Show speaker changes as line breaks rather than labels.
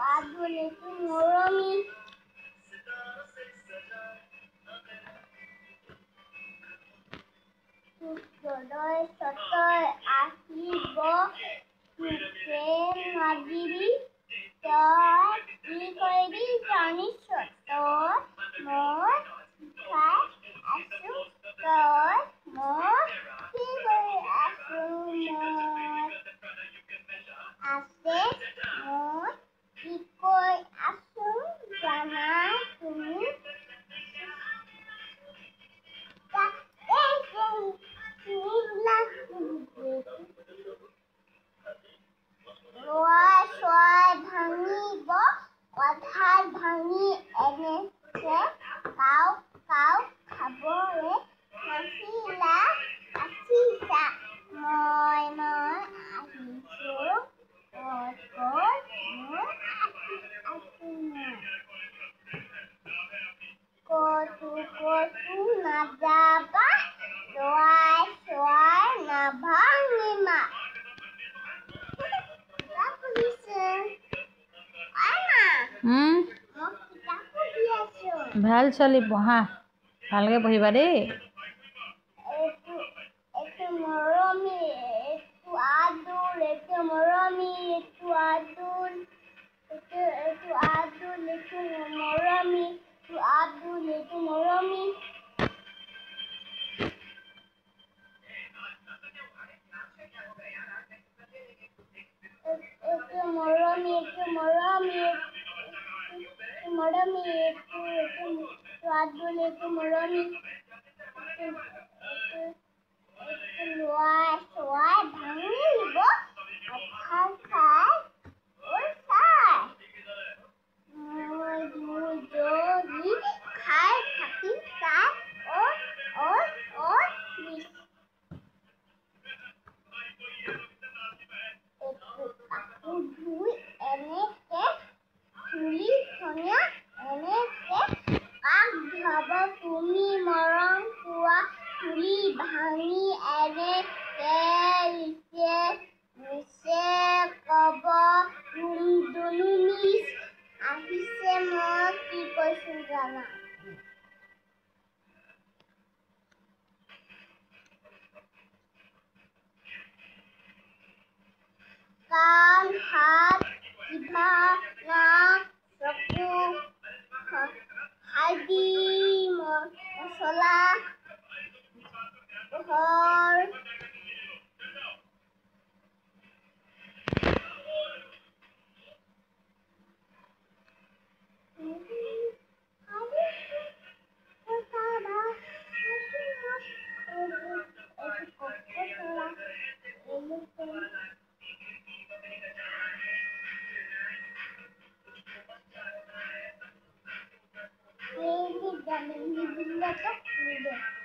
আদুলেটো মৰমি সূৰ্যোদয় সতয় আহিব প্ৰেম নাদিবি তই কি কৰিবি জানিছ তই মই খাই আছো তই মই কি কৰি আছো মই আছে মই কি কৈ আছো জানা তুমি ভাঙিব কঁঠাল ভাঙি এনেকে কাও কাও খাবলে নাচিলা নাচিছা মই আহিছো ক'ত মই ক'তো নাযাবা চোৱাই নাভাঙিমা
ভাল ছোৱালী পঢ়া ভালকৈ পঢ়িবা দেই
এইটো মৰমি এইটো আদুল এইটো মৰমি এইটো আদুল এইটো আদুল এইটো মৰমি এইটো আদুল এইটো মৰমি এইটো মৰমি এইটো মৰমি মৰমি এইটো আদুল এইটো মৰমি চোৱাই ভাঙিব কঁঠাল খাই মই যদি খাই থাকিম তাই কাপোৰ ধুই এনেকে চুলি ধুনীয়া এনেকে কাক ধুব তুমি মৰম পোৱা চুলি ভাঙি এনেকে মিছে কব দুনুমিছ আহিছে মই কি কৈছো জানা কাণ হাত জিভা নাক চকু হালধি মছলা ঘৰ Ini dan ini bila tak